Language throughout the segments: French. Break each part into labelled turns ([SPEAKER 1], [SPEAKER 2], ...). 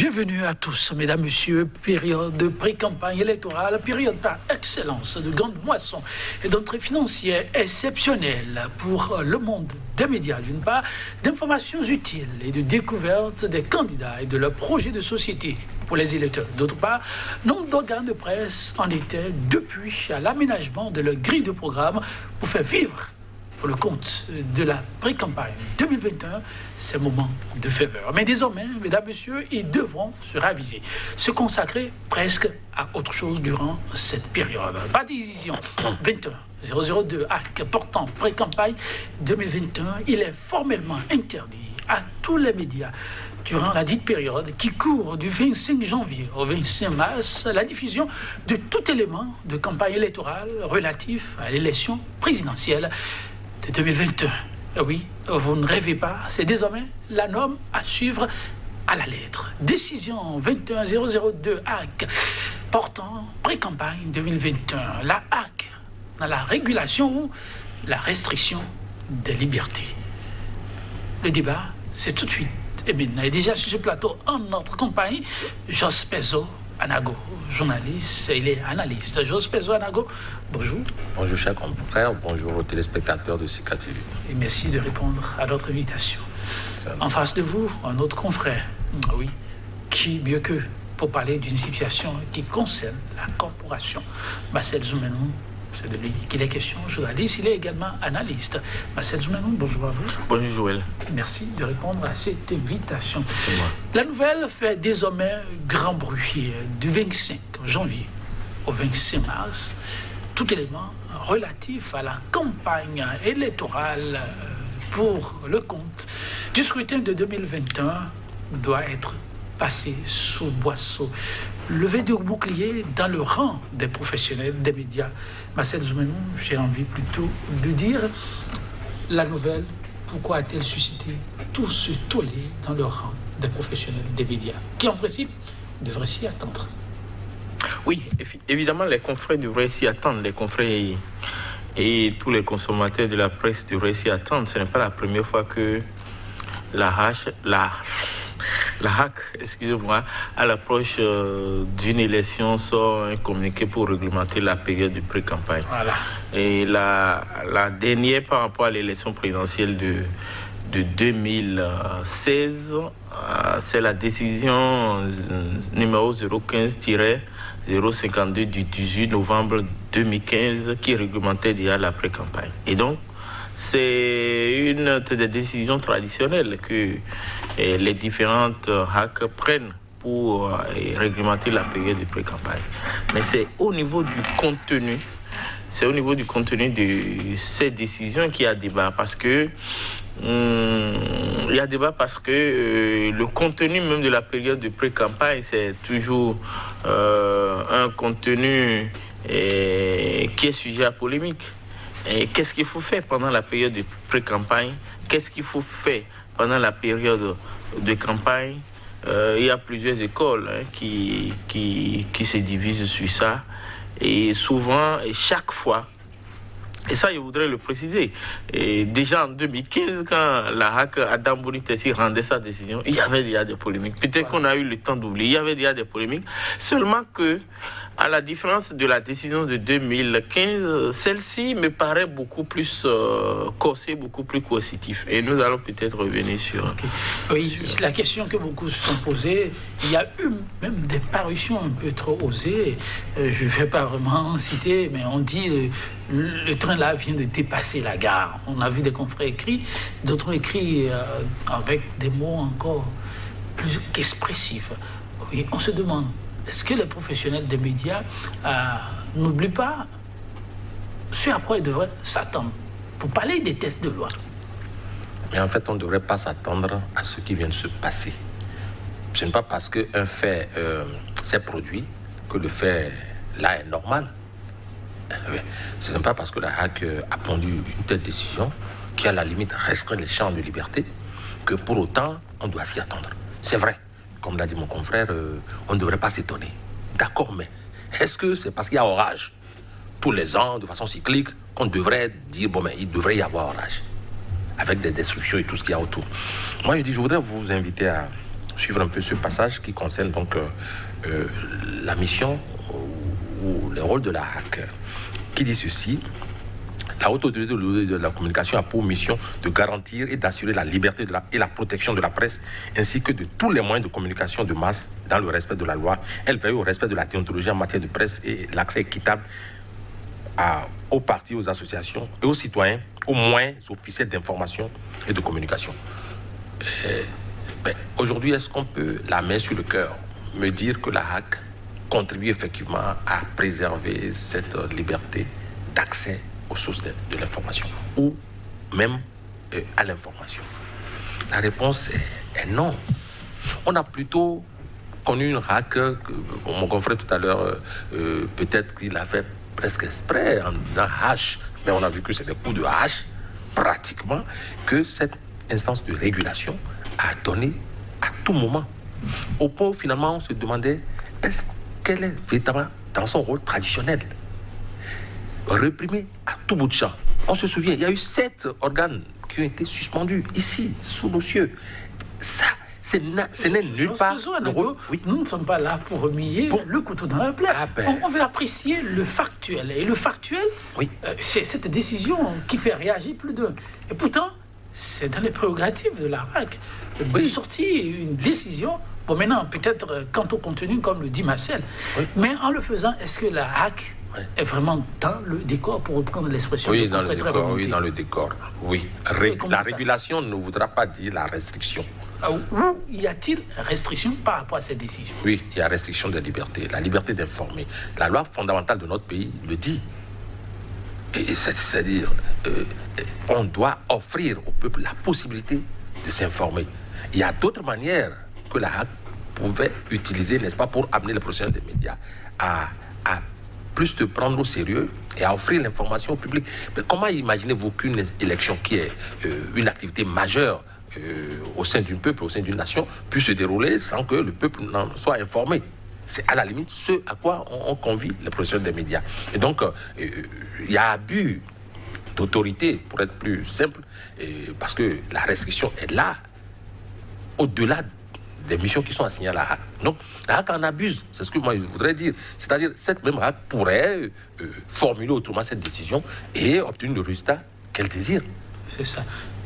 [SPEAKER 1] Bienvenue à tous, mesdames, messieurs. Période de pré-campagne électorale, période par excellence de grande moisson et d'entrée financière exceptionnelle pour le monde des médias, d'une part, d'informations utiles et de découverte des candidats et de leurs projets de société pour les électeurs. D'autre part, nombre d'organes de presse en étaient depuis à l'aménagement de leur grille de programme pour faire vivre pour le compte de la pré-campagne 2021, ces moments de faveur. Mais désormais, mesdames, messieurs, ils devront se raviser, se consacrer presque à autre chose durant cette période. Pas de décision 21-002 acte portant pré-campagne 2021, il est formellement interdit à tous les médias durant la dite période qui court du 25 janvier au 25 mars la diffusion de tout élément de campagne électorale relatif à l'élection présidentielle de 2021. Oui, vous ne rêvez pas, c'est désormais la norme à suivre à la lettre. Décision 21002 AC portant pré-campagne 2021. La AC dans la régulation ou la restriction des libertés. Le débat, c'est tout de suite et maintenant. Et déjà sur ce plateau, en notre compagnie, Jos Pezo Anago, journaliste, il est analyste. Jos Pezo Anago, bonjour.
[SPEAKER 2] Bonjour chers confrères, bonjour aux téléspectateurs de Sika TV.
[SPEAKER 1] Et merci de répondre à notre invitation. En face de vous, un autre confrère, oui, qui mieux que pour parler d'une situation qui concerne la corporation. Marcel Zoumenou, c'est de lui qu'il est question, journaliste, il est également analyste. Marcel Zoumenou, bonjour à vous.
[SPEAKER 3] Bonjour Joël.
[SPEAKER 1] Merci de répondre à cette invitation.
[SPEAKER 3] C'est moi.
[SPEAKER 1] La nouvelle fait désormais grand bruit du 25 janvier au 25 mars. Tout élément relatif à la campagne électorale pour le compte du scrutin de 2021 doit être passé sous boisseau. Levé de bouclier dans le rang des professionnels des médias. Marcel Zoumenou, j'ai envie plutôt de dire la nouvelle, pourquoi a-t-elle suscité tout ce tollé dans le rang des professionnels des médias, qui en principe devraient s'y attendre?
[SPEAKER 3] Oui, évidemment, les confrères devraient s'y attendre. Les confrères et tous les consommateurs de la presse devraient s'y attendre. Ce n'est pas la première fois que la HAC, excusez-moi, à l'approche d'une élection, sort un communiqué pour réglementer la période de pré-campagne.
[SPEAKER 1] Voilà.
[SPEAKER 3] Et la dernière par rapport à l'élection présidentielle de 2016, c'est la décision numéro 015-052 du 18 novembre 2015 qui réglementait déjà la pré-campagne. Et donc, c'est une des décisions traditionnelles que les différentes HAC prennent pour réglementer la période de pré-campagne. Mais c'est au niveau du contenu, de ces décisions qu'il y a débat, parce que le contenu même de la période de pré-campagne, c'est toujours un contenu qui est sujet à polémique. Et qu'est-ce qu'il faut faire pendant la période de pré-campagne? Qu'est-ce qu'il faut faire pendant la période de campagne? Il y a plusieurs écoles qui se divisent sur ça. Et souvent, et chaque fois, et ça, je voudrais le préciser, et déjà en 2015, quand la HAC Adam Bonitessi rendait sa décision, il y avait déjà des polémiques. Peut-être qu'on a eu le temps d'oublier, il y avait déjà des polémiques. Seulement que, à la différence de la décision de 2015, celle-ci me paraît beaucoup plus corsée, beaucoup plus coercitive. Et nous allons peut-être revenir sur...
[SPEAKER 1] Okay. Oui, c'est la question que beaucoup se sont posées. Il y a eu même des parutions un peu trop osées. Je ne vais pas vraiment citer, mais on dit le train là vient de dépasser la gare. On a vu des confrères écrits, d'autres écrits avec des mots encore plus qu'expressifs. Oui, on se demande, est-ce que les professionnels des médias n'oublient pas ce à quoi ils devraient s'attendre pour parler des tests de loi?
[SPEAKER 2] Mais en fait, on ne devrait pas s'attendre à ce qui vient de se passer. Ce n'est pas parce qu'un fait s'est produit que le fait là est normal. Ce n'est pas parce que la HAC a pondu une telle décision qui, à la limite, restreint les champs de liberté que pour autant, on doit s'y attendre. C'est vrai. Comme l'a dit mon confrère, on ne devrait pas s'étonner. D'accord, mais est-ce que c'est parce qu'il y a orage tous les ans, de façon cyclique, qu'on devrait dire, bon, mais il devrait y avoir orage, avec des destructions et tout ce qu'il y a autour? Moi, je dis, je voudrais vous inviter à suivre un peu ce passage qui concerne donc la mission ou le rôle de la HAC, qui dit ceci. La haute autorité de la communication a pour mission de garantir et d'assurer la liberté et la protection de la presse, ainsi que de tous les moyens de communication de masse dans le respect de la loi. Elle veille au respect de la déontologie en matière de presse et l'accès équitable aux partis, aux associations et aux citoyens, aux moyens officiels d'information et de communication. Aujourd'hui, est-ce qu'on peut, la main sur le cœur, me dire que la HAC contribue effectivement à préserver cette liberté d'accès aux sources de l'information ou même à l'information? La réponse est non. On a plutôt connu une HAC, mon confrère tout à l'heure, peut-être qu'il a fait presque exprès en disant H, mais on a vu que c'est des coups de hache, pratiquement, que cette instance de régulation a donné à tout moment. Au point où finalement on se demandait, est-ce qu'elle est véritablement dans son rôle traditionnel, réprimée à tout bout de champ? On se souvient, il y a eu 7 organes qui ont été suspendus ici, sous nos cieux. Ça, ce n'est nulle part le rôle.
[SPEAKER 1] Oui. Nous ne sommes pas là pour remuer le couteau dans la plaie. On veut apprécier le factuel. Et le factuel, c'est cette décision qui fait réagir plus d'un. Et pourtant, c'est dans les prérogatives de la HAC de sortir une décision. Bon, maintenant, peut-être quant au contenu, comme le dit Marcel. Mais en le faisant, est-ce que la HAC est vraiment dans le décor, pour reprendre l'expression?
[SPEAKER 2] Oui, dans le décor. Oui, dans le décor. Oui. La régulation ne voudra pas dire la restriction.
[SPEAKER 1] Où y a-t-il restriction par rapport à cette décision?
[SPEAKER 2] Oui, il y a restriction de liberté, la liberté d'informer. La loi fondamentale de notre pays le dit. Et c'est-à-dire, on doit offrir au peuple la possibilité de s'informer. Il y a d'autres manières que la HAC pouvait utiliser, n'est-ce pas, pour amener les professionnels des médias à plus se prendre au sérieux et à offrir l'information au public. Mais comment imaginez-vous qu'une élection qui est une activité majeure au sein d'un peuple, au sein d'une nation, puisse se dérouler sans que le peuple n'en soit informé? C'est à la limite ce à quoi on convie les professionnels des médias. Et donc, il y a abus d'autorité, pour être plus simple, parce que la restriction est là, au-delà des missions qui sont assignées à la HAC. Donc, la HAC en abuse, c'est ce que moi je voudrais dire. C'est-à-dire, cette même HAC pourrait formuler autrement cette décision et obtenir le résultat qu'elle désire.
[SPEAKER 1] C'est ça.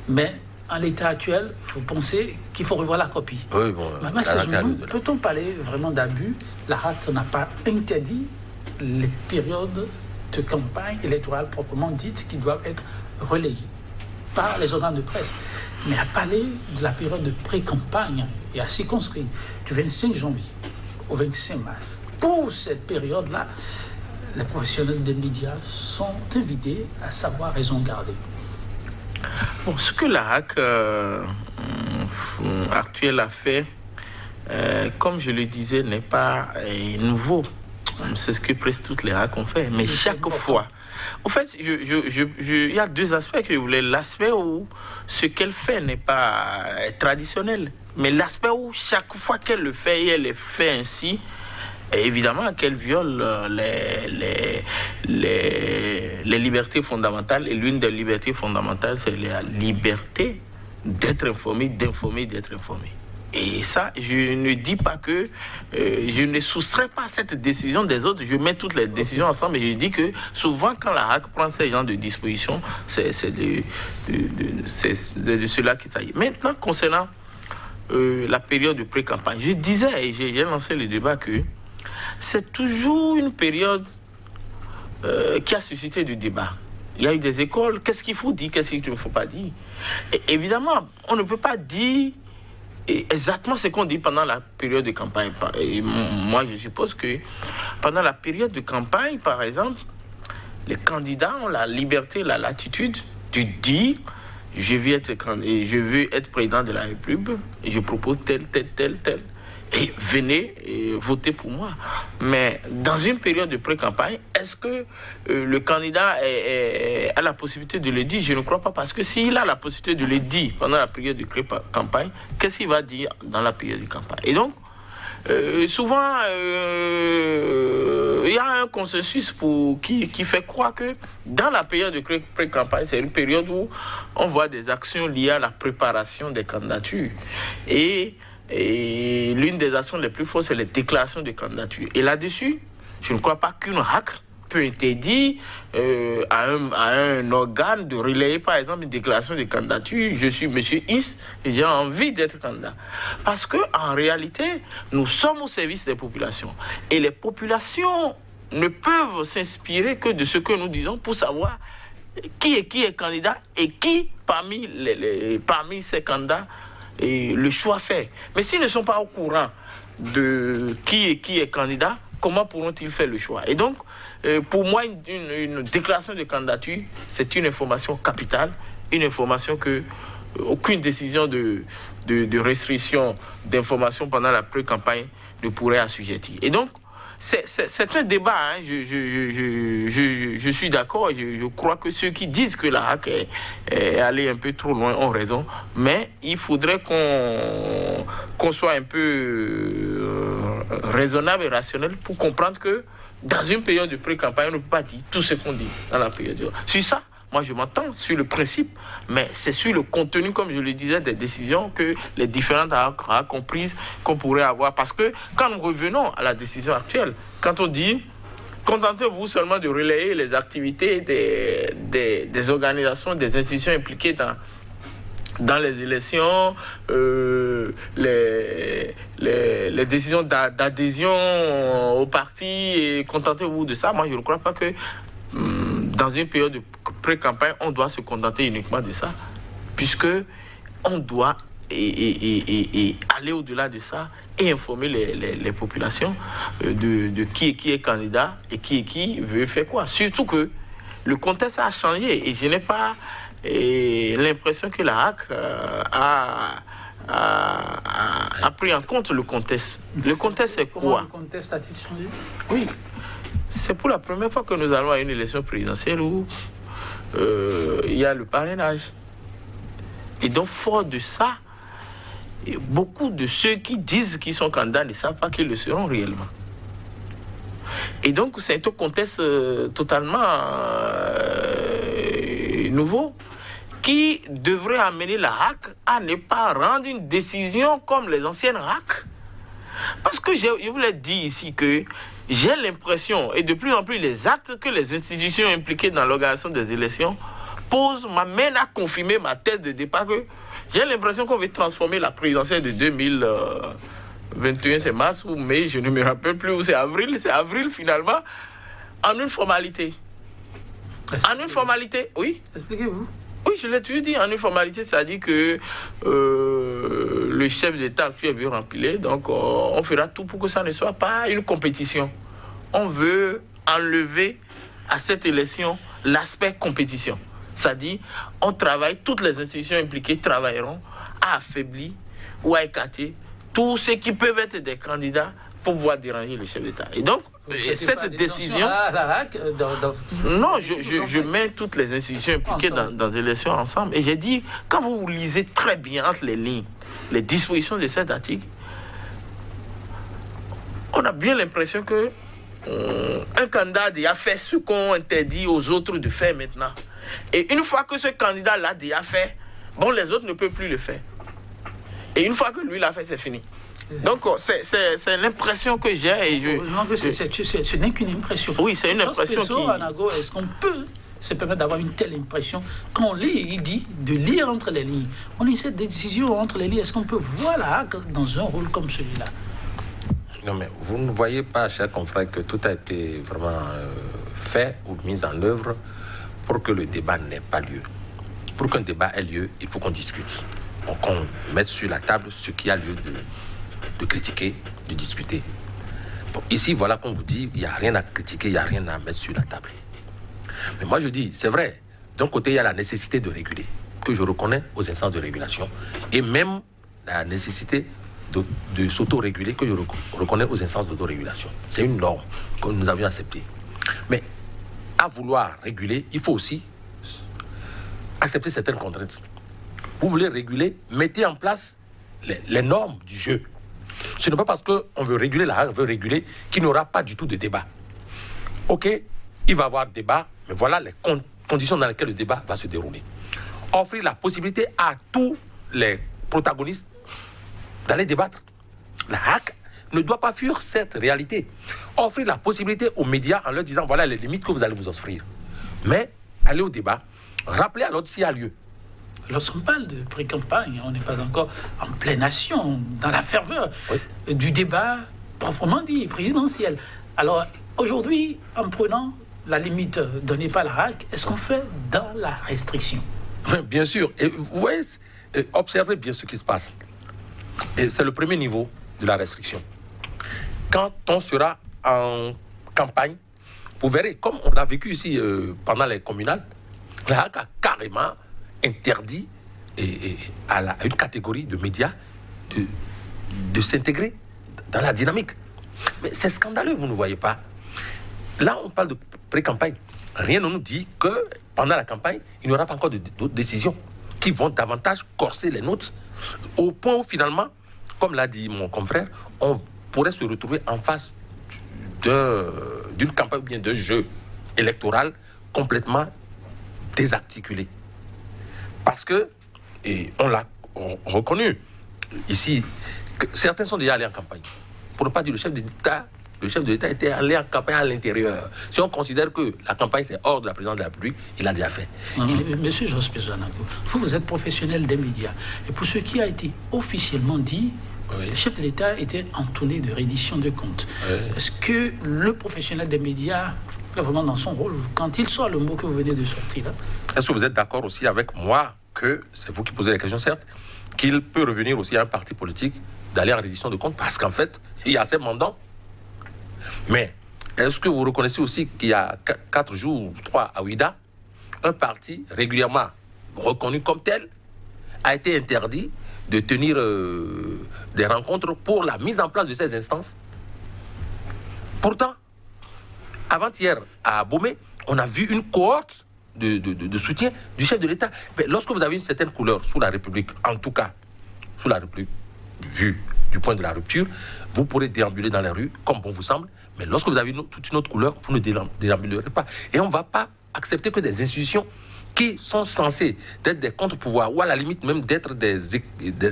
[SPEAKER 1] Mais en l'état actuel, vous pensez qu'il faut revoir la copie?
[SPEAKER 2] Oui, bon.
[SPEAKER 1] Peut-on parler vraiment d'abus? La HAC n'a pas interdit les périodes de campagne électorale proprement dites qui doivent être relayées par les organes de presse, mais a parlé de la période de pré-campagne et a circonscrit du 25 janvier au 25 mars. Pour cette période-là, les professionnels des médias sont invités à savoir raison garder.
[SPEAKER 3] Bon, ce que la HAC actuelle a fait, comme je le disais, n'est pas nouveau. C'est ce que presque toutes les HAC ont fait. Mais chaque fois... En fait, il y a 2 aspects que je voulais. L'aspect où ce qu'elle fait n'est pas traditionnel. Mais l'aspect où chaque fois qu'elle le fait, et elle le fait ainsi, évidemment qu'elle viole les libertés fondamentales. Et l'une des libertés fondamentales, c'est la liberté d'être informé, d'informer, d'être informé. Et ça, je ne dis pas que je ne soustrais pas cette décision des autres. Je mets toutes les décisions ensemble et je dis que souvent, quand la HAC prend ce genre de dispositions, c'est de cela qu'il s'agit. Maintenant, concernant la période de pré-campagne, je disais, et j'ai lancé le débat, que c'est toujours une période qui a suscité du débat. Il y a eu des écoles. Qu'est-ce qu'il faut dire, qu'est-ce qu'il ne faut pas dire? Et évidemment, on ne peut pas dire exactement ce qu'on dit pendant la période de campagne. Et moi, je suppose que pendant la période de campagne, par exemple, les candidats ont la liberté, la latitude de dire je veux être président de la République et je propose tel. Et venez voter pour moi. Mais dans une période de pré-campagne, est-ce que le candidat a la possibilité de le dire? Je ne crois pas, parce que s'il a la possibilité de le dire pendant la période de pré-campagne, qu'est-ce qu'il va dire dans la période de campagne? Et donc, souvent, il y a un consensus qui fait croire que dans la période de pré-campagne, c'est une période où on voit des actions liées à la préparation des candidatures. Et et l'une des actions les plus fortes, c'est les déclarations de candidature. Et là-dessus, je ne crois pas qu'une RAC peut interdire à un organe de relayer, par exemple, une déclaration de candidature. Je suis M. Is et j'ai envie d'être candidat. Parce qu'en réalité, nous sommes au service des populations. Et les populations ne peuvent s'inspirer que de ce que nous disons pour savoir qui est candidat et qui, parmi ces candidats, le choix fait. Mais s'ils ne sont pas au courant de qui est candidat, comment pourront-ils faire le choix? Et donc, pour moi, une déclaration de candidature, c'est une information capitale, une information que aucune décision de restriction d'information pendant la pré-campagne ne pourrait assujettir. Et donc, c'est un débat, hein. Je suis d'accord, je crois que ceux qui disent que la RAC est allée un peu trop loin ont raison, mais il faudrait qu'on soit un peu raisonnable et rationnel pour comprendre que dans une période de pré-campagne, on ne peut pas dire tout ce qu'on dit dans la période. Sur ça, moi je m'entends sur le principe, mais c'est sur le contenu, comme je le disais, des décisions que les différentes RAC ont prises qu'on pourrait avoir. Parce que quand nous revenons à la décision actuelle, quand on dit contentez-vous seulement de relayer les activités des organisations, des institutions impliquées dans les élections, les décisions d'adhésion au parti, et contentez-vous de ça. Moi, je ne crois pas que dans une période de pré-campagne, on doit se contenter uniquement de ça, puisque on doit aller au-delà de ça et informer les populations de qui est candidat et qui veut faire quoi. Surtout que le contexte a changé et je n'ai pas l'impression que la RAC a pris en compte le contexte. Le contexte, c'est quoi?
[SPEAKER 1] Le contexte a-t-il changé?
[SPEAKER 3] Oui. C'est pour la première fois que nous allons à une élection présidentielle où il y a le parrainage. Et donc, fort de ça, beaucoup de ceux qui disent qu'ils sont candidats ne savent pas qu'ils le seront réellement. Et donc, c'est un contexte totalement nouveau qui devrait amener la RAC à ne pas rendre une décision comme les anciennes RAC. Parce que je vous l'ai dit ici que j'ai l'impression, et de plus en plus les actes que les institutions impliquées dans l'organisation des élections m'amènent à confirmer ma thèse de départ, que j'ai l'impression qu'on veut transformer la présidentielle de 2021, c'est mars ou mai, je ne me rappelle plus, où c'est avril finalement, en une formalité. En une formalité, oui.
[SPEAKER 1] Expliquez-vous.
[SPEAKER 3] Oui, je l'ai toujours dit, en une formalité, c'est-à-dire que le chef d'État actuel veut remplir, donc on fera tout pour que ça ne soit pas une compétition. On veut enlever à cette élection l'aspect compétition. C'est-à-dire, on travaille, toutes les institutions impliquées travailleront à affaiblir ou à écarter tous ceux qui peuvent être des candidats pour pouvoir déranger le chef d'État. Et donc, cette décision... Non, je mets toutes les institutions impliquées dans les élections ensemble. Et j'ai dit, quand vous lisez très bien entre les lignes, les dispositions de cet article, on a bien l'impression que un candidat a fait ce qu'on interdit aux autres de faire maintenant. Et une fois que ce candidat l'a déjà fait, bon, les autres ne peuvent plus le faire. Et une fois que lui l'a fait, c'est fini. Donc, c'est l'impression que j'ai.
[SPEAKER 1] Ce n'est qu'une impression.
[SPEAKER 3] Oui, c'est une impression qui...
[SPEAKER 1] Anago, est-ce qu'on peut se permettre d'avoir une telle impression? Quand on lit, il dit de lire entre les lignes. On lit cette décision entre les lignes. Est-ce qu'on peut voir la RAC dans un rôle comme celui-là?
[SPEAKER 2] Non, mais vous ne voyez pas, chers confrères, que tout a été vraiment fait ou mis en œuvre pour que le débat n'ait pas lieu. Pour qu'un débat ait lieu, il faut qu'on discute. Donc, qu'on mette sur la table ce qui a lieu de critiquer, de discuter. Bon, ici, voilà qu'on vous dit, il n'y a rien à critiquer, il n'y a rien à mettre sur la table. Mais moi, je dis, c'est vrai, d'un côté, il y a la nécessité de réguler, que je reconnais aux instances de régulation, et même la nécessité de s'auto-réguler, que je reconnais aux instances d'autorégulation. C'est une norme que nous avions acceptée. Mais à vouloir réguler, il faut aussi accepter certaines contraintes. Vous voulez réguler, mettez en place les normes du jeu. Ce n'est pas parce qu'on veut réguler la RAC, on veut réguler qu'il n'y aura pas du tout de débat. Ok, il va y avoir débat, mais voilà les conditions dans lesquelles le débat va se dérouler. Offrir la possibilité à tous les protagonistes d'aller débattre. La HAC ne doit pas fuir cette réalité. Offrir la possibilité aux médias en leur disant voilà les limites que vous allez vous offrir. Mais aller au débat, rappeler à l'autre s'il y a lieu.
[SPEAKER 1] Lorsqu'on parle de pré-campagne, on n'est pas encore en pleine action, dans la ferveur du débat proprement dit, présidentiel. Alors, aujourd'hui, en prenant la limite donnée par la HAC, est-ce qu'on fait dans la restriction?
[SPEAKER 2] Bien sûr. Et vous voyez, observez bien ce qui se passe. Et c'est le premier niveau de la restriction. Quand on sera en campagne, vous verrez, comme on l'a vécu ici pendant les communales, la HAC a carrément interdit à une catégorie de médias de s'intégrer dans la dynamique. Mais c'est scandaleux, vous ne voyez pas. Là, on parle de pré-campagne. Rien ne nous dit que pendant la campagne, il n'y aura pas encore d'autres décisions qui vont davantage corser les nôtres, au point où finalement, comme l'a dit mon confrère, on pourrait se retrouver en face d'une campagne, bien d'un jeu électoral complètement désarticulé. Parce que, et on l'a reconnu ici, que certains sont déjà allés en campagne. Pour ne pas dire le chef de l'État était allé en campagne à l'intérieur. Si on considère que la campagne c'est hors de la présidence de la République, il a déjà fait.
[SPEAKER 1] Monsieur Jospé Zanago, vous êtes professionnel des médias. Et pour ce qui a été officiellement dit, le chef de l'État était entonné de reddition de comptes. Est-ce que le professionnel des médias est vraiment dans son rôle quand il sort le mot que vous venez de sortir là?
[SPEAKER 2] Est-ce que vous êtes d'accord aussi avec moi que, c'est vous qui posez la question certes, qu'il peut revenir aussi à un parti politique d'aller en reddition de comptes parce qu'en fait, il y a ces mandats. Mais est-ce que vous reconnaissez aussi qu'il y a 4 jours, 3 à Ouida, un parti régulièrement reconnu comme tel a été interdit de tenir des rencontres pour la mise en place de ces instances? Pourtant, avant-hier, à Abomey, on a vu une cohorte de soutien du chef de l'État. Mais lorsque vous avez une certaine couleur sous la République, en tout cas, sous la République, vue du point de la rupture, vous pourrez déambuler dans les rues comme bon vous semble. Mais lorsque vous avez toute une autre couleur, vous ne déambulerez pas. Et on ne va pas accepter que des institutions qui sont censées être des contre-pouvoirs, ou à la limite même d'être des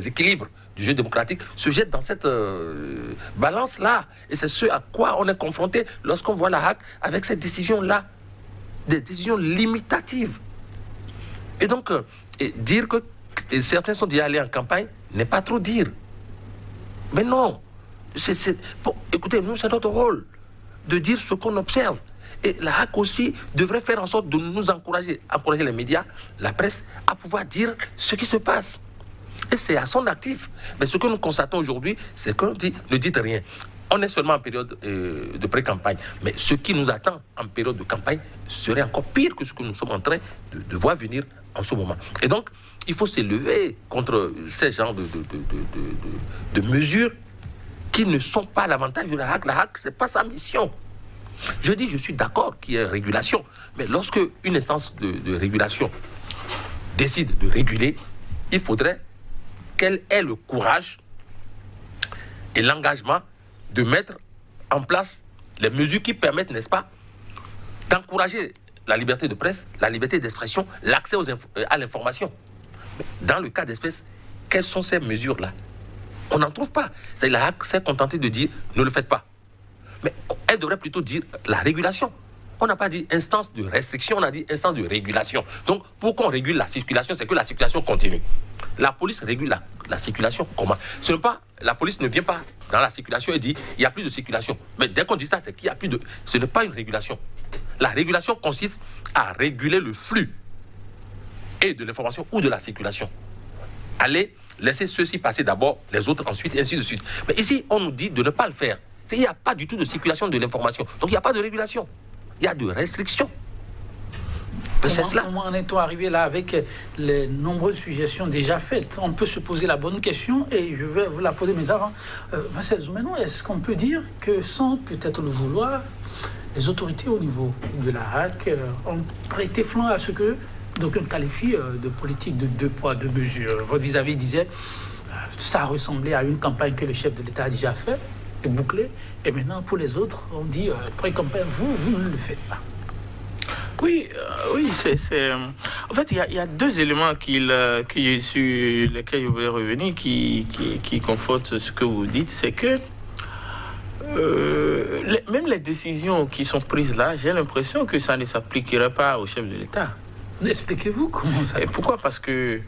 [SPEAKER 2] équilibres du jeu démocratique, se jettent dans cette balance-là. Et c'est ce à quoi on est confronté lorsqu'on voit la HAC avec cette décision-là, des décisions limitatives. Et donc, dire que certains sont déjà allés en campagne n'est pas trop dire. Mais non. Écoutez, nous, c'est notre rôle de dire ce qu'on observe. Et la HAC aussi devrait faire en sorte de nous encourager les médias, la presse, à pouvoir dire ce qui se passe. Et c'est à son actif. Mais ce que nous constatons aujourd'hui, c'est qu'on dit, ne dites rien. On est seulement en période de pré-campagne. Mais ce qui nous attend en période de campagne serait encore pire que ce que nous sommes en train de voir venir en ce moment. Et donc, il faut s'élever contre ces genres de mesures qui ne sont pas l'avantage de la HAC. La HAC, ce n'est pas sa mission. Je dis, je suis d'accord qu'il y ait régulation. Mais lorsque une instance de régulation décide de réguler, il faudrait qu'elle ait le courage et l'engagement de mettre en place les mesures qui permettent, n'est-ce pas, d'encourager la liberté de presse, la liberté d'expression, l'accès à l'information. Dans le cas d'espèce, quelles sont ces mesures-là? On n'en trouve pas. La HAC s'est contentée de dire ne le faites pas. Mais elle devrait plutôt dire la régulation. On n'a pas dit instance de restriction, on a dit instance de régulation. Donc, pour qu'on régule la circulation, c'est que la circulation continue. La police régule la circulation. Comment? Ce n'est pas, la police ne vient pas dans la circulation et dit il n'y a plus de circulation. Mais dès qu'on dit ça, c'est qu'il n'y a plus de... Ce n'est pas une régulation. La régulation consiste à réguler le flux et de l'information ou de la circulation. Allez laisser ceux-ci passer d'abord, les autres ensuite, et ainsi de suite. Mais ici, on nous dit de ne pas le faire. Il n'y a pas du tout de circulation de l'information. Donc, il n'y a pas de régulation. Il y a de restrictions.
[SPEAKER 1] Comment en est-on arrivé là avec les nombreuses suggestions déjà faites? On peut se poser la bonne question et je vais vous la poser, mais avant, Marcel Zoumeno, est-ce qu'on peut dire que sans peut-être le vouloir, les autorités au niveau de la HAC ont prêté flanc à ce que d'aucuns qualifient de politique de 2 poids 2 mesures? Votre vis-à-vis disait ça ressemblait à une campagne que le chef de l'État a déjà fait, et bouclée, et maintenant pour les autres, on dit pré-campagne, vous ne le faites pas.
[SPEAKER 3] Oui, oui, En fait, il y a deux éléments sur lesquels je voulais revenir qui confortent ce que vous dites. C'est que même les décisions qui sont prises là, j'ai l'impression que ça ne s'appliquerait pas au chef de l'État.
[SPEAKER 1] Expliquez-vous comment ça.
[SPEAKER 3] Et pourquoi? Parce que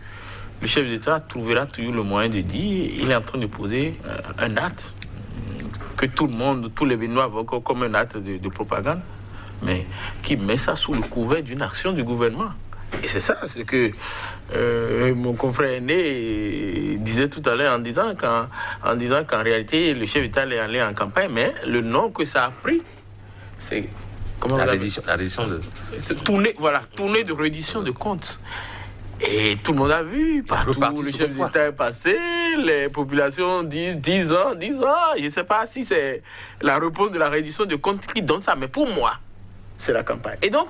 [SPEAKER 3] le chef d'État trouvera toujours le moyen de dire il est en train de poser un acte que tout le monde, tous les Béninois voient comme un acte de propagande, mais qui met ça sous le couvert d'une action du gouvernement. Et c'est ça, ce que mon confrère aîné disait tout à l'heure en disant qu'en réalité, le chef d'État est allé en campagne, mais le nom que ça a pris, c'est...
[SPEAKER 2] La reddition de...
[SPEAKER 3] Tournée de reddition de comptes. Et tout le monde a vu, partout le chef d'État est passé, les populations disent 10 ans. Je ne sais pas si c'est la réponse de la reddition de comptes qui donne ça, mais pour moi, c'est la campagne. Et donc,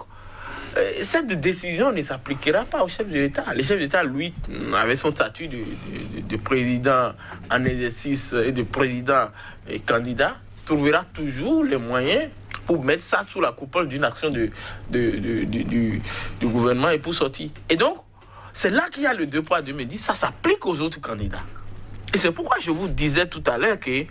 [SPEAKER 3] cette décision ne s'appliquera pas au chef de l'État. Le chef d'État, lui, avec son statut de président en exercice et de président et candidat, trouvera toujours les moyens pour mettre ça sous la coupole d'une action du gouvernement et pour sortir. Et donc, c'est là qu'il y a le 2 poids 2 mesures. Ça s'applique aux autres candidats. Et c'est pourquoi je vous disais tout à l'heure que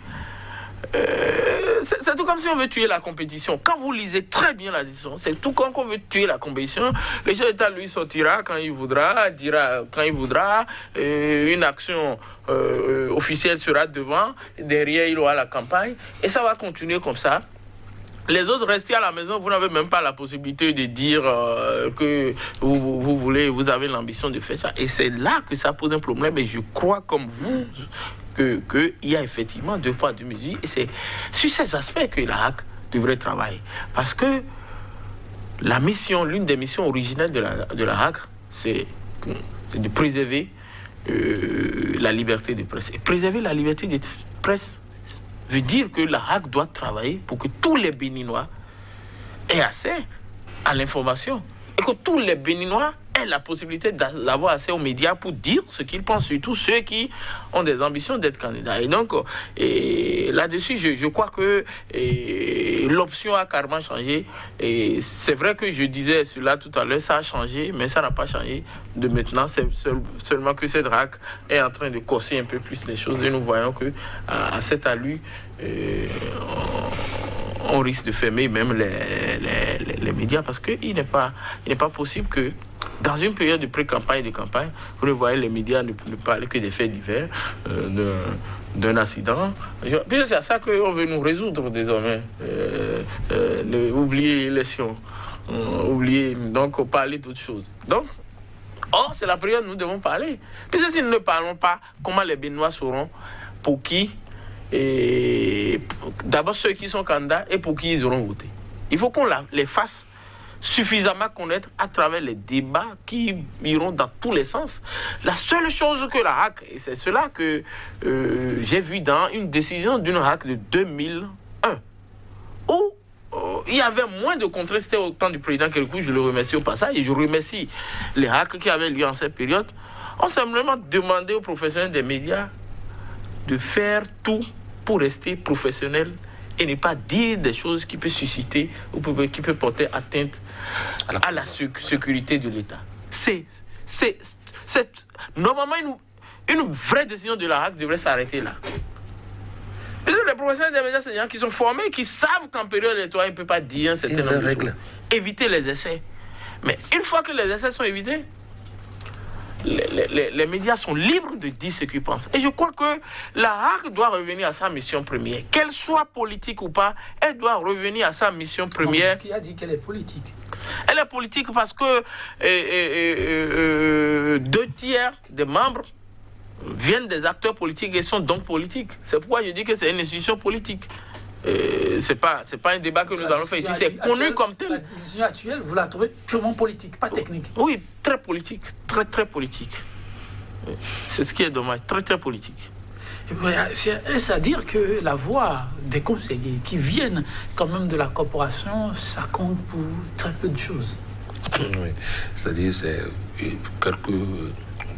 [SPEAKER 3] c'est tout comme si on veut tuer la compétition. Quand vous lisez très bien la décision, c'est tout comme on veut tuer la compétition. Le chef d'État, lui, sortira quand il voudra, dira quand il voudra. Une action officielle sera devant. Derrière, il aura la campagne. Et ça va continuer comme ça. Les autres, restez à la maison, vous n'avez même pas la possibilité de dire que vous avez l'ambition de faire ça. Et c'est là que ça pose un problème. Et je crois, comme vous, qu'il y a effectivement 2 poids 2 mesures. Et c'est sur ces aspects que la HAC devrait travailler. Parce que l'une des missions originelles de la HAC, c'est de préserver la liberté de presse. Et préserver la liberté de presse veut dire que la HAC doit travailler pour que tous les Béninois aient accès à l'information et que tous les Béninois aient la possibilité d'avoir accès aux médias pour dire ce qu'ils pensent, surtout ceux qui ont des ambitions d'être candidats. Et donc, là-dessus, je crois que l'option a carrément changé. Et c'est vrai que je disais cela tout à l'heure, ça a changé, mais ça n'a pas changé de maintenant. C'est seulement que cette HAC est en train de corser un peu plus les choses. Et nous voyons qu'à cet allure, on risque de fermer même les médias parce qu'il n'est pas possible que dans une période de pré-campagne et de campagne, vous ne voyez les médias ne parler que des faits divers, d'un accident. Puis c'est à ça qu'on veut nous résoudre désormais. Oublier l'élection, oublier, donc parler d'autres choses. Donc, c'est la période où nous devons parler. Puisque si nous ne parlons pas, comment les Béninois sauront pour qui, et d'abord ceux qui sont candidats et pour qui ils auront voté. Il faut qu'on les fasse suffisamment connaître à travers les débats qui iront dans tous les sens. La seule chose que la HAC, et c'est cela que j'ai vu dans une décision d'une HAC de 2001, où il y avait moins de contraintes, c'était au temps du président Kérékou, je le remercie au passage, et je remercie les HAC qui avaient lieu en cette période. On simplement demandé aux professionnels des médias de faire tout pour rester professionnels et ne pas dire des choses qui peuvent susciter ou qui peuvent porter atteinte à la sécurité de l'État. C'est normalement une vraie décision de la HAC devrait s'arrêter là. Parce que les professionnels des médias, c'est des gens qui sont formés, qui savent qu'en période électorale, ils ne peuvent pas dire un certain nombre de choses. Éviter les essais. Mais une fois que les essais sont évités, les médias sont libres de dire ce qu'ils pensent. Et je crois que la HAC doit revenir à sa mission première. Qu'elle soit politique ou pas, elle doit revenir à sa mission première.
[SPEAKER 1] Qui a dit qu'elle est politique?
[SPEAKER 3] Elle est politique parce que 2 tiers des membres viennent des acteurs politiques et sont donc politiques. C'est pourquoi je dis que c'est une institution politique. C'est pas un débat que nous allons faire ici, c'est connu comme tel.
[SPEAKER 1] La décision actuelle, vous la trouvez purement politique, pas technique?
[SPEAKER 3] Oui, très politique, très politique. C'est ce qui est dommage, très politique.
[SPEAKER 1] Est-ce à dire que la voix des conseillers qui viennent quand même de la corporation, ça compte pour très peu de choses?
[SPEAKER 2] Oui, c'est-à-dire c'est quelques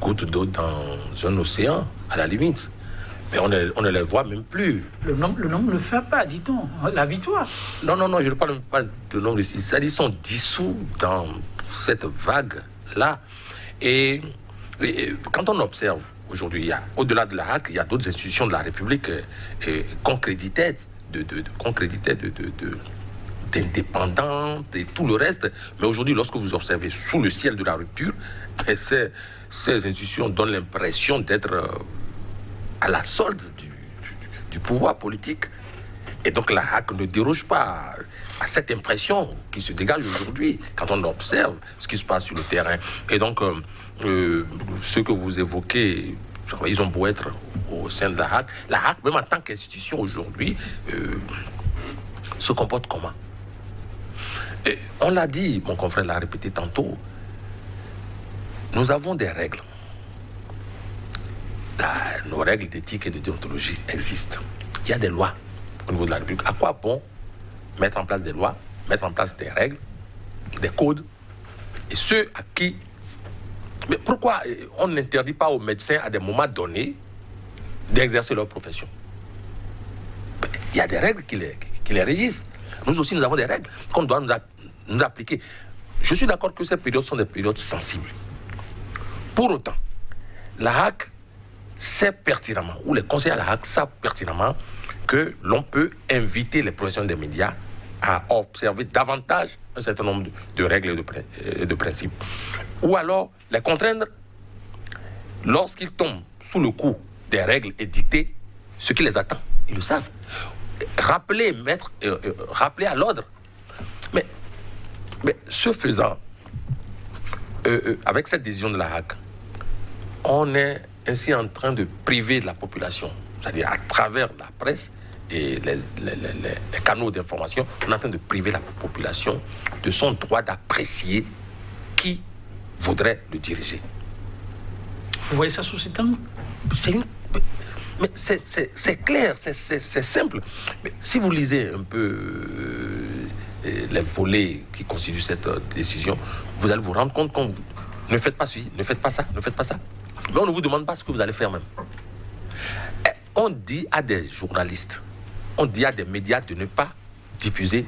[SPEAKER 2] gouttes d'eau dans un océan, à la limite. Mais on ne les voit même plus.
[SPEAKER 1] Le nombre ne le fait pas, dit-on. La victoire.
[SPEAKER 2] Non, je ne parle même pas de nombre ici. C'est-à-dire qu'ils sont dissous dans cette vague là. Et quand on observe aujourd'hui, au-delà de la HAC, il y a d'autres institutions de la République qu'on créditait d'indépendantes et tout le reste. Mais aujourd'hui, lorsque vous observez sous le ciel de la rupture, ces institutions donnent l'impression d'être à la solde du pouvoir politique. Et donc la HAC ne déroge pas à cette impression qui se dégage aujourd'hui quand on observe ce qui se passe sur le terrain. Et donc, ceux que vous évoquez, ils ont beau être au sein de la HAC, même en tant qu'institution aujourd'hui, se comporte comment? Et on l'a dit, mon confrère l'a répété tantôt, nous avons des règles. Nos règles d'éthique et de déontologie existent. Il y a des lois au niveau de la République. À quoi bon mettre en place des lois, mettre en place des règles, des codes, et ceux à qui... Mais pourquoi on n'interdit pas aux médecins à des moments donnés d'exercer leur profession? Il y a des règles qui les régissent. Nous aussi, nous avons des règles qu'on doit nous appliquer. Je suis d'accord que ces périodes sont des périodes sensibles. Pour autant, la HAC sait pertinemment, ou les conseillers à la HAC savent pertinemment que l'on peut inviter les professionnels des médias à observer davantage un certain nombre de règles et de principes. Ou alors les contraindre lorsqu'ils tombent sous le coup des règles édictées, ce qui les attend, ils le savent. Rappeler à l'ordre. Mais ce faisant, avec cette décision de la HAC, on est ainsi en train de priver la population, c'est-à-dire à travers la presse et les canaux d'information, on est en train de priver la population de son droit d'apprécier qui voudrait le diriger.
[SPEAKER 1] Vous voyez ça sous cet angle?
[SPEAKER 2] Mais c'est clair, c'est simple. Mais si vous lisez un peu les volets qui constituent cette décision, vous allez vous rendre compte qu'on ne faites pas ceci, ne faites pas ça, ne faites pas ça. Mais on ne vous demande pas ce que vous allez faire même. Et on dit à des journalistes, on dit à des médias de ne pas diffuser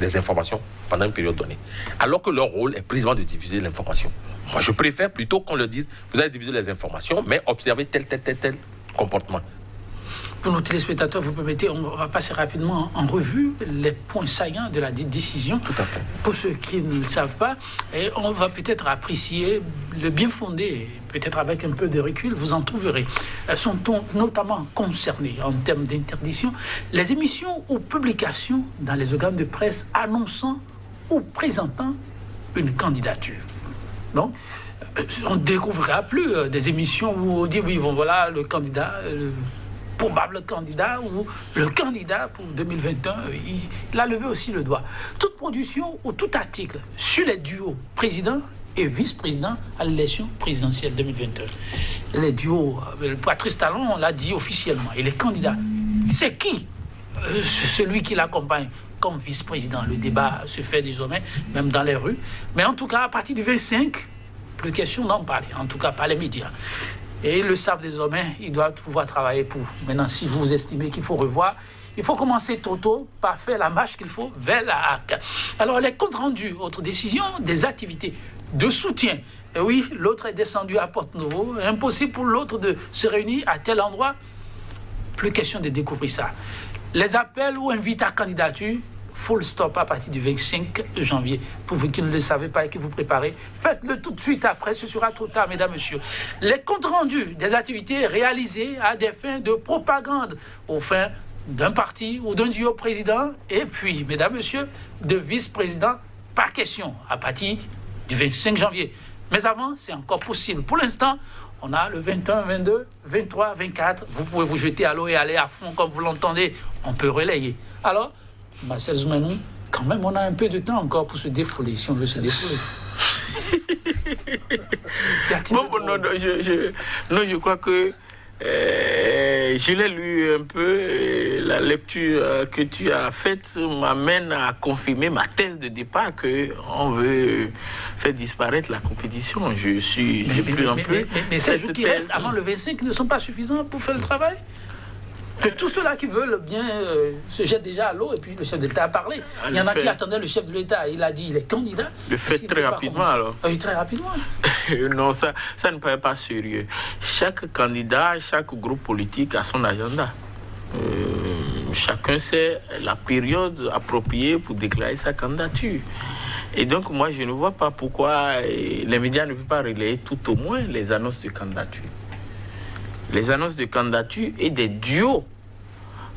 [SPEAKER 2] des informations pendant une période donnée. Alors que leur rôle est précisément de diffuser l'information. Moi, je préfère plutôt qu'on leur dise, vous allez diffuser les informations, mais observez tel comportement.
[SPEAKER 1] Pour nos téléspectateurs, vous permettez, on va passer rapidement en revue les points saillants de la dite décision.
[SPEAKER 2] Tout à fait.
[SPEAKER 1] Pour ceux qui ne le savent pas, et on va peut-être apprécier le bien fondé, peut-être avec un peu de recul, vous en trouverez. Sont notamment concernés en termes d'interdiction les émissions ou publications dans les organes de presse annonçant ou présentant une candidature. Donc, on ne découvrira plus des émissions où on dit oui, bon, voilà le candidat, le probable candidat ou le candidat pour 2021, il a levé aussi le doigt. Toute production ou tout article sur les duos président et vice-président à l'élection présidentielle 2021. Les duos, Patrice Talon l'a dit officiellement, il est candidat. C'est qui celui qui l'accompagne comme vice-président? Le débat se fait désormais, même dans les rues. Mais en tout cas, à partir du 25, plus question d'en parler, en tout cas par les médias. Et ils le savent désormais, ils doivent pouvoir travailler pour. Maintenant, si vous estimez qu'il faut revoir, il faut commencer tôt par faire la marche qu'il faut vers la HAC. Alors, les comptes rendus, autre décision, des activités de soutien. Et oui, l'autre est descendu à Porte-Nouveau. Impossible pour l'autre de se réunir à tel endroit. Plus question de découvrir ça. Les appels ou invites à candidature, full stop à partir du 25 janvier. Pour vous qui ne le savez pas et qui vous préparez, faites-le tout de suite après, ce sera trop tard, mesdames, messieurs. Les comptes rendus des activités réalisées à des fins de propagande, aux fins d'un parti ou d'un duo président, et puis, mesdames, messieurs, de vice-président, pas question, à partir du 25 janvier. Mais avant, c'est encore possible. Pour l'instant, on a le 21, 22, 23, 24. Vous pouvez vous jeter à l'eau et aller à fond comme vous l'entendez. On peut relayer. Alors, Marcel Zoumanou, quand même, on a un peu de temps encore pour se défouler, si on veut se défouler.
[SPEAKER 3] Je crois que je l'ai lu un peu. La lecture que tu as faite m'amène à confirmer ma thèse de départ qu'on veut faire disparaître la compétition. Je suis plus en plus.
[SPEAKER 1] Mais ces jours qui restent avant le 25 ne sont pas suffisants pour faire le travail? Que tous ceux-là qui veulent bien se jettent déjà à l'eau et puis le chef de l'État a parlé. Il y en a qui attendaient le chef de l'État. Il a dit il est candidat.
[SPEAKER 3] Le fait très rapidement alors.
[SPEAKER 1] Oui, très rapidement.
[SPEAKER 3] Non, ça ne paraît pas sérieux. Chaque candidat, chaque groupe politique a son agenda. Chacun sait la période appropriée pour déclarer sa candidature. Et donc moi je ne vois pas pourquoi les médias ne peuvent pas relayer tout au moins les annonces de candidature. Les annonces de candidature et des duos.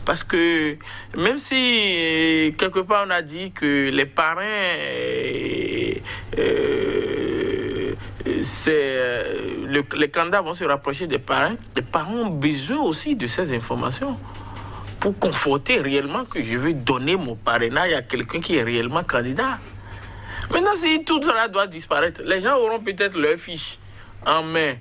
[SPEAKER 3] Parce que même si quelque part on a dit que les parrains, les candidats vont se rapprocher des parrains, les parents ont besoin aussi de ces informations pour conforter réellement que je veux donner mon parrainage à quelqu'un qui est réellement candidat. Maintenant, si tout cela doit disparaître, les gens auront peut-être leur fiche en main.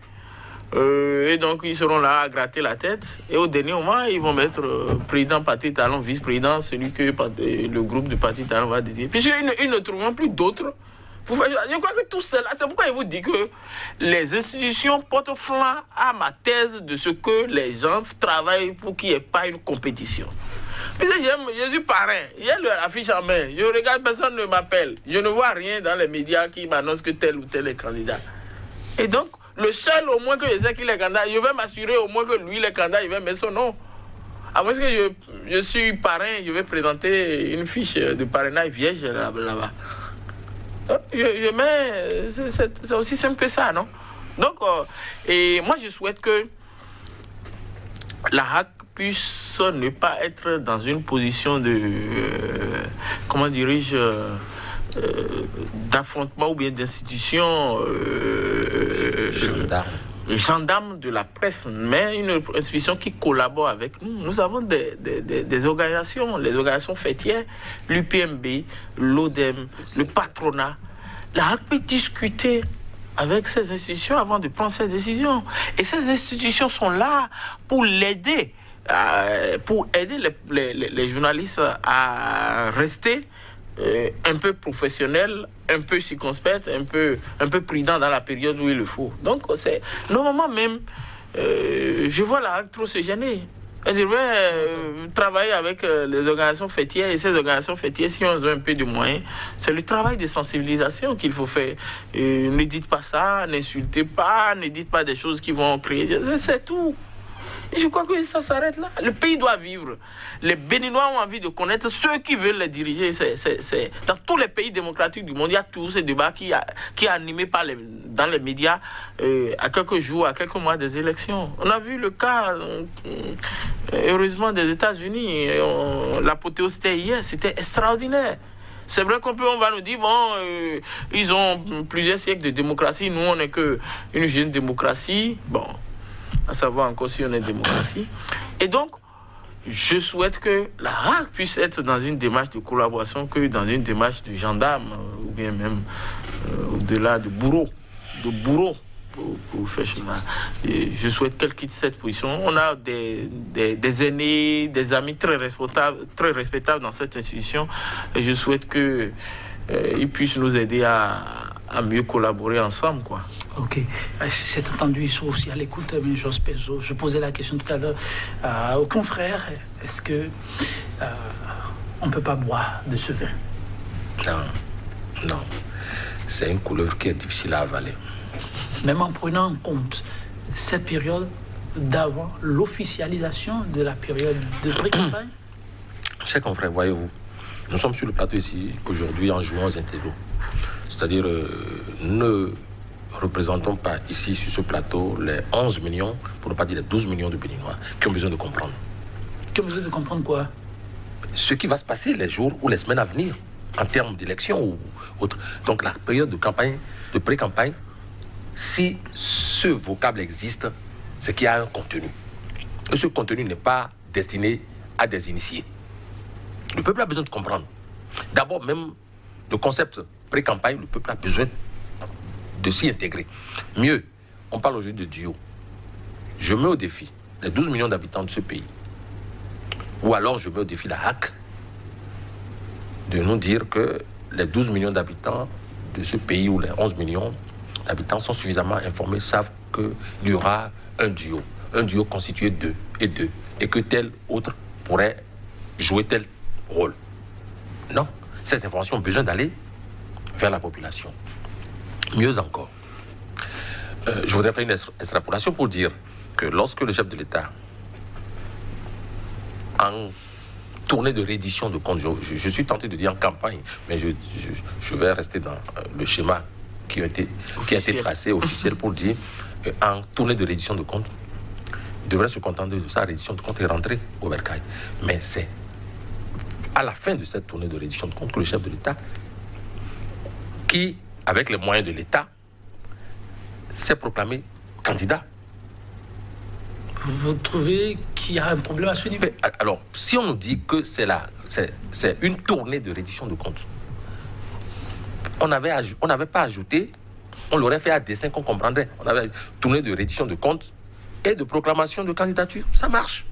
[SPEAKER 3] Et donc, ils seront là à gratter la tête. Et au dernier moment, ils vont mettre président Parti Talon, vice-président, celui que le groupe de Parti Talon va dédier. Puisqu'ils ne trouveront plus d'autres. Je crois que tout cela, c'est pourquoi je vous dis que les institutions portent flanc à ma thèse de ce que les gens travaillent pour qu'il n'y ait pas une compétition. Puisque je suis parrain, il y a l'affiche en main, je regarde, personne ne m'appelle. Je ne vois rien dans les médias qui m'annoncent que tel ou tel est candidat. Et donc, le seul au moins que je sais qu'il est candidat, je vais m'assurer au moins que lui, il est candidat, il va mettre son nom. À moins que je suis parrain, je vais présenter une fiche de parrainage vierge là-bas. Je mets... C'est aussi simple que ça, non? Donc, et moi, je souhaite que la HAC puisse ne pas être dans une position de... comment dirais-je d'affrontement ou bien d'institution gendarme de la presse, mais une institution qui collabore avec nous. Nous avons des organisations, les organisations fêtières, l'UPMB, l'ODEM, le patronat. La HAC peut discuter avec ces institutions avant de prendre ces décisions. Et ces institutions sont là pour l'aider, pour aider les journalistes à rester un peu professionnel, un peu circonspect, un peu prudent dans la période où il le faut. Donc, c'est normalement même, je vois la HAC trop se gêner. Elle devrait travailler avec les organisations fêtières, et ces organisations fêtières, si on a un peu de moyens, c'est le travail de sensibilisation qu'il faut faire. Ne dites pas ça, n'insultez pas, ne dites pas des choses qui vont créer. C'est tout. Je crois que ça s'arrête là. Le pays doit vivre. Les Béninois ont envie de connaître ceux qui veulent les diriger. Dans tous les pays démocratiques du monde, il y a tous ces débats qui est animé dans les médias à quelques jours, à quelques mois des élections. On a vu le cas, heureusement, des États-Unis. L'apothéose c'était hier, c'était extraordinaire. C'est vrai qu'on va nous dire, bon, ils ont plusieurs siècles de démocratie. Nous, on n'est qu'une jeune démocratie. Bon, à savoir encore si on est démocratie. Et donc, je souhaite que la HAC puisse être dans une démarche de collaboration que dans une démarche de gendarme, ou bien même au-delà de bourreau, pour faire cela. Et je souhaite qu'elle quitte cette position. On a des aînés, des amis très respectables dans cette institution. Et je souhaite qu'ils puissent nous aider à mieux collaborer ensemble, quoi.
[SPEAKER 1] Ok, c'est entendu, ils sont aussi à l'écoute, mais je posais la question tout à l'heure aux confrères, est-ce que on ne peut pas boire de ce vin?
[SPEAKER 2] Non, c'est une couleuvre qui est difficile à avaler.
[SPEAKER 1] Même en prenant en compte cette période d'avant l'officialisation de la période de pré-campagne?
[SPEAKER 2] Chers confrères, voyez-vous, nous sommes sur le plateau ici aujourd'hui en jouant aux intellos. C'est-à-dire, ne représentons pas ici sur ce plateau les 11 millions, pour ne pas dire les 12 millions de Béninois qui ont besoin de comprendre.
[SPEAKER 1] Qui ont besoin de comprendre quoi?
[SPEAKER 2] Ce qui va se passer les jours ou les semaines à venir en termes d'élections ou autre. Donc la période de campagne, de pré-campagne, si ce vocable existe, c'est qu'il y a un contenu. Et ce contenu n'est pas destiné à des initiés. Le peuple a besoin de comprendre. D'abord, même le concept pré-campagne, le peuple a besoin de s'y intégrer. Mieux, on parle aujourd'hui de duo. Je mets au défi les 12 millions d'habitants de ce pays. Ou alors je mets au défi la HAC de nous dire que les 12 millions d'habitants de ce pays ou les 11 millions d'habitants sont suffisamment informés, savent qu'il y aura un duo. un duo constitué d'eux et d'eux, et que tel autre pourrait jouer tel rôle. Non, ces informations ont besoin d'aller vers la population. Mieux encore, je voudrais faire une extrapolation pour dire que lorsque le chef de l'État, en tournée de reddition de comptes, je suis tenté de dire en campagne, mais je vais rester dans le schéma qui a été tracé officiel pour dire en tournée de reddition de comptes, il devrait se contenter de sa reddition de comptes et rentrer au bercail. Mais c'est à la fin de cette tournée de reddition de comptes que le chef de l'État, qui, avec les moyens de l'État, s'est proclamé candidat.
[SPEAKER 1] Vous trouvez qu'il y a un problème à ce niveau?
[SPEAKER 2] Alors, si on nous dit que c'est une tournée de reddition de comptes, on n'avait pas ajouté, on l'aurait fait à dessein qu'on comprendrait. On avait une tournée de reddition de comptes et de proclamation de candidature. Ça marche.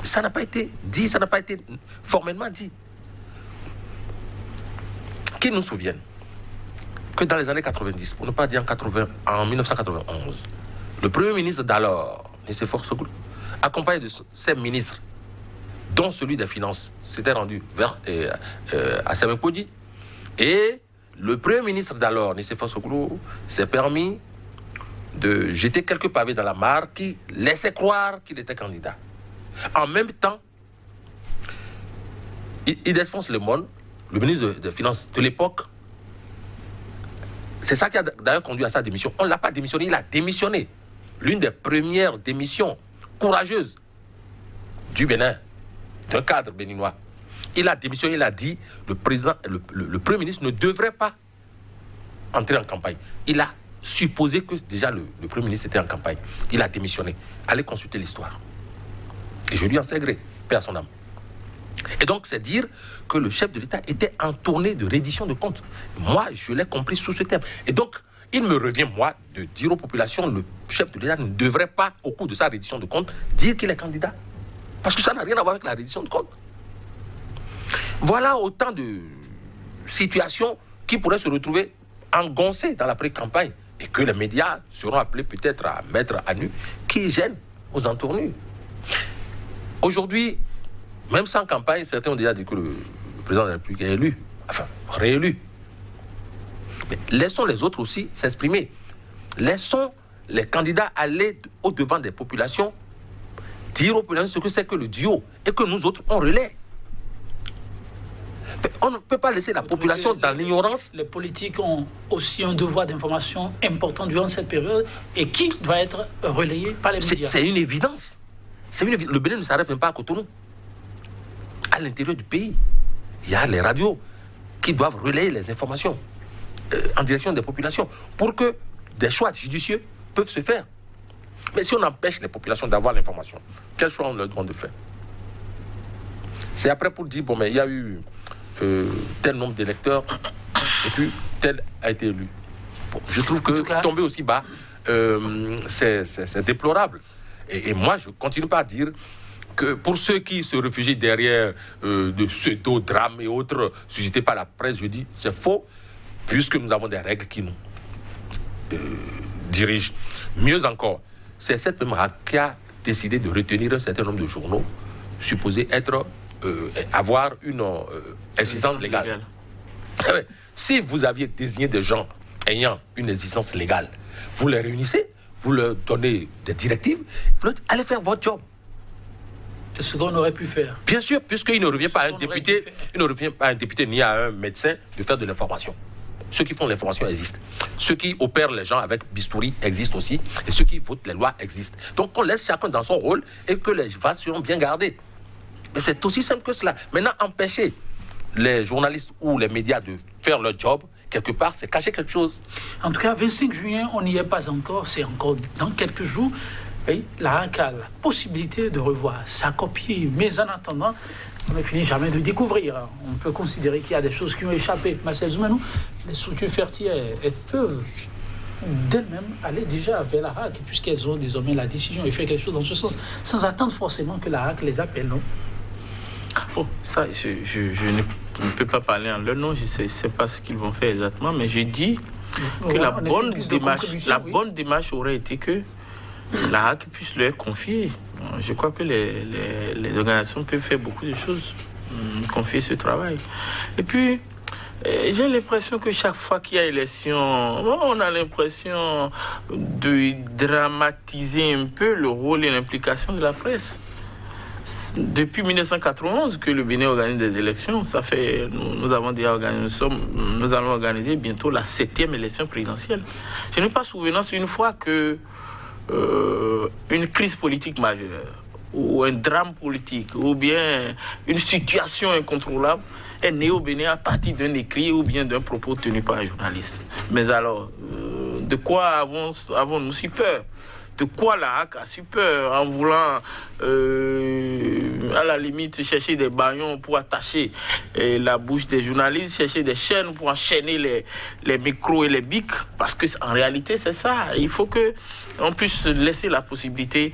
[SPEAKER 2] Ça n'a pas été dit, ça n'a pas été formellement dit. Qu'ils nous souviennent que dans les années 90, pour ne pas dire en 1991, le Premier ministre d'alors, Nicéphore Sogoulou, accompagné de ses ministres, dont celui des Finances, s'était rendu à Semepodi. Et le Premier ministre d'alors, Nicéphore Sogoulou, s'est permis de jeter quelques pavés dans la mare qui laissaient croire qu'il était candidat. En même temps, Ildefonse Lemon, le ministre des Finances de l'époque, c'est ça qui a d'ailleurs conduit à sa démission. On ne l'a pas démissionné, il a démissionné. L'une des premières démissions courageuses du Bénin, d'un cadre béninois. Il a démissionné, il a dit le Premier ministre ne devrait pas entrer en campagne. Il a supposé que déjà le Premier ministre était en campagne. Il a démissionné. Allez consulter l'histoire. Et je lui en sais gré, paix à son âme. Et donc, c'est dire que le chef de l'État était en tournée de reddition de comptes. Moi, je l'ai compris sous ce terme. Et donc, il me revient, moi, de dire aux populations, le chef de l'État ne devrait pas, au cours de sa reddition de comptes, dire qu'il est candidat. Parce que ça n'a rien à voir avec la reddition de comptes. Voilà autant de situations qui pourraient se retrouver engoncées dans la pré-campagne et que les médias seront appelés peut-être à mettre à nu, qui gênent aux entournures. Aujourd'hui, même sans campagne, certains ont déjà dit que le président de la République est élu, enfin, réélu. Mais laissons les autres aussi s'exprimer. Laissons les candidats aller au-devant des populations, dire aux populations ce que c'est que le duo, et que nous autres, on relaie. Mais on ne peut pas laisser la population dans l'ignorance.
[SPEAKER 1] Les politiques ont aussi un devoir d'information important durant cette période, et qui doit être relayé par les médias.
[SPEAKER 2] C'est une évidence. Le Bénin ne s'arrête même pas à Cotonou. À l'intérieur du pays, il y a les radios qui doivent relayer les informations en direction des populations pour que des choix judicieux peuvent se faire. Mais si on empêche les populations d'avoir l'information, quel choix on leur demande de faire? C'est après pour dire, bon, mais il y a eu tel nombre d'électeurs et puis tel a été élu. Bon, je trouve que tomber aussi bas, c'est déplorable. Et moi, je continue pas à dire que pour ceux qui se réfugient derrière de pseudo-drames et autres suscités par la presse, je dis c'est faux, puisque nous avons des règles qui nous dirigent. Mieux encore, c'est cette même RAC qui a décidé de retenir un certain nombre de journaux supposés avoir une existence légale. Si vous aviez désigné des gens ayant une existence légale, vous les réunissez, vous leur donnez des directives, vous leur dites, allez faire votre job.
[SPEAKER 1] C'est ce qu'on aurait pu faire.
[SPEAKER 2] Bien sûr, puisqu'il ne revient pas à un député, il ne revient pas à un député ni à un médecin de faire de l'information. Ceux qui font l'information existent. Ceux qui opèrent les gens avec bistouri existent aussi. Et ceux qui votent les lois existent. Donc on laisse chacun dans son rôle et que les vases seront bien gardés. Mais c'est aussi simple que cela. Maintenant, empêcher les journalistes ou les médias de faire leur job, quelque part, c'est cacher quelque chose.
[SPEAKER 1] En tout cas, 25 juin, on n'y est pas encore. C'est encore dans quelques jours. Et la RAC a la possibilité de revoir sa copie. Mais en attendant, on ne finit jamais de découvrir. On peut considérer qu'il y a des choses qui ont échappé. Marcel Zoumanou, les structures fertières, elles peuvent d'elles-mêmes aller déjà vers la RAC, puisqu'elles ont désormais la décision et faire quelque chose dans ce sens, sans attendre forcément que la RAC les appelle, non?
[SPEAKER 3] Oh, ça, je ne peux pas parler en leur nom, je ne sais pas ce qu'ils vont faire exactement, mais je dis que la bonne démarche aurait été que la HAC puisse leur confier. Je crois que les organisations peuvent faire beaucoup de choses, confier ce travail. Et puis, j'ai l'impression que chaque fois qu'il y a élection, on a l'impression de dramatiser un peu le rôle et l'implication de la presse. Depuis 1991 que le Bénin organise des élections, ça fait, nous avons déjà organisé, nous allons organiser bientôt la 7e élection présidentielle. Je n'ai pas souvenance une fois que une crise politique majeure, ou un drame politique, ou bien une situation incontrôlable est née au Bénin à partir d'un écrit ou bien d'un propos tenu par un journaliste. Mais alors, de quoi avons-nous si peur ? De quoi la HAC a si peur en voulant, à la limite, chercher des bâillons pour attacher la bouche des journalistes, chercher des chaînes pour enchaîner les micros et les bics? Parce qu'en réalité, c'est ça. Il faut qu'on puisse laisser la possibilité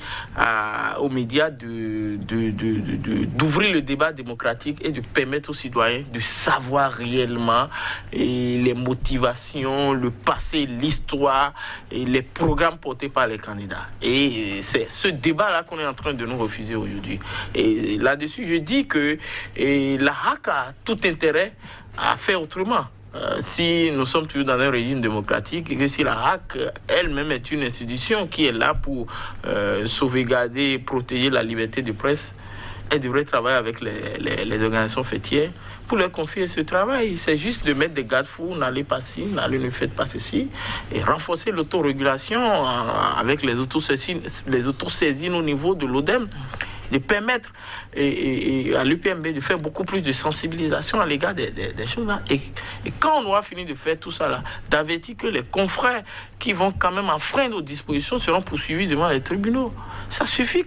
[SPEAKER 3] aux médias d'ouvrir le débat démocratique et de permettre aux citoyens de savoir réellement les motivations, le passé, l'histoire et les programmes portés par les candidats. Et c'est ce débat-là qu'on est en train de nous refuser aujourd'hui. Et là-dessus, je dis que la HAC a tout intérêt à faire autrement. Si nous sommes toujours dans un régime démocratique et que si la HAC elle-même est une institution qui est là pour sauvegarder et protéger la liberté de presse, elle devrait travailler avec les organisations fêtières pour leur confier ce travail. C'est juste de mettre des garde-fous, n'allez pas ci, ne faites pas ceci, et renforcer l'autorégulation avec les autosaisines au niveau de l'ODEM, de permettre à l'UPMB de faire beaucoup plus de sensibilisation à l'égard des choses là. Et quand on aura fini de faire tout ça là, d'avertir que les confrères qui vont quand même enfreindre aux dispositions seront poursuivis devant les tribunaux. Ça suffit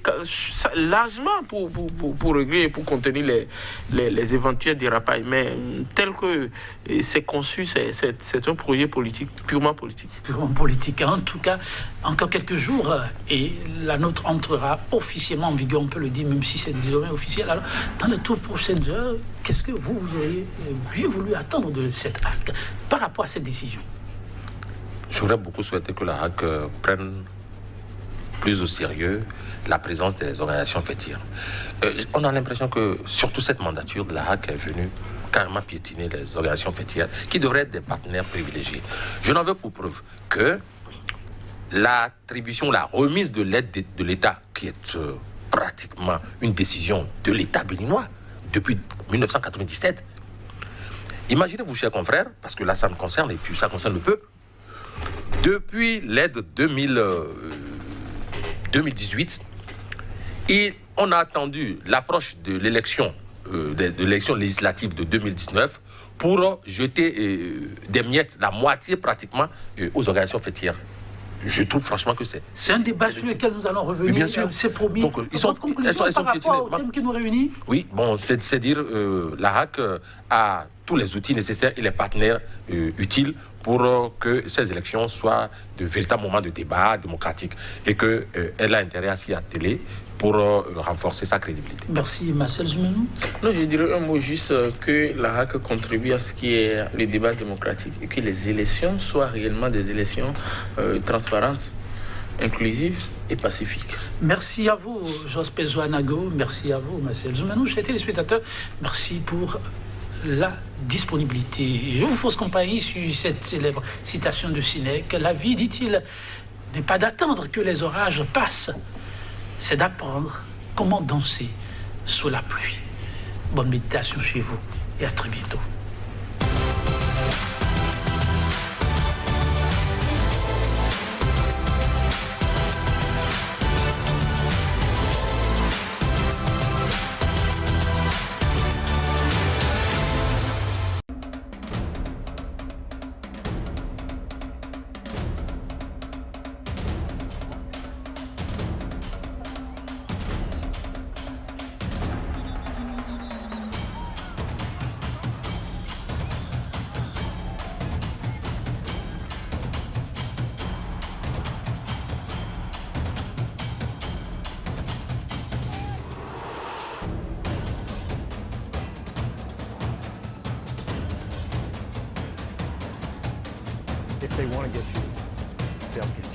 [SPEAKER 3] largement pour régler et pour contenir les éventuels dérapages. Mais tel que c'est conçu, c'est un projet politique, purement politique.
[SPEAKER 1] Purement politique. En tout cas, encore quelques jours et la nôtre entrera officiellement en vigueur, on peut le dire, même si c'est désormais officiel. Alors, dans les toutes prochaines heures, qu'est-ce que vous auriez bien voulu attendre de cette HAC par rapport à cette décision?
[SPEAKER 2] J'aurais beaucoup souhaité que la HAC prenne plus au sérieux la présence des organisations fêtières. On a l'impression que, surtout cette mandature de la HAC est venue carrément piétiner les organisations fêtières qui devraient être des partenaires privilégiés. Je n'en veux pour preuve que l'attribution, la remise de l'aide de l'État, qui est pratiquement une décision de l'État béninois depuis 1997. Imaginez-vous, chers confrères, parce que là ça me concerne et puis ça concerne le peuple, depuis l'aide 2018, et on a attendu l'approche de l'élection législative de 2019 pour jeter des miettes, la moitié pratiquement, aux organisations fêtières. Je trouve franchement que c'est un
[SPEAKER 1] débat sur lequel nous allons revenir.
[SPEAKER 2] Bien sûr.
[SPEAKER 1] C'est promis.
[SPEAKER 2] Donc, ils sont
[SPEAKER 1] par rapport au thème qui nous réunit.
[SPEAKER 2] Oui, bon, c'est dire la HAC a tous les outils nécessaires et les partenaires utiles pour que ces élections soient de véritables moments de débat démocratique et qu'elle a intérêt à s'y atteler pour renforcer sa crédibilité.
[SPEAKER 1] Merci, Marcel Zoumenou.
[SPEAKER 3] Non, je dirais un mot juste que la HAC contribue à ce qui est le débat démocratique et que les élections soient réellement des élections transparentes, inclusives et pacifiques.
[SPEAKER 1] Merci à vous, Jospé Zouanago. Merci à vous, Marcel Zoumenou. Chers téléspectateurs, merci pour la disponibilité. Je vous fausse compagnie sur cette célèbre citation de Sénèque. La vie, dit-il, n'est pas d'attendre que les orages passent, c'est d'apprendre comment danser sous la pluie. Bonne méditation chez vous et à très bientôt.
[SPEAKER 4] If they want to get you, they'll get you.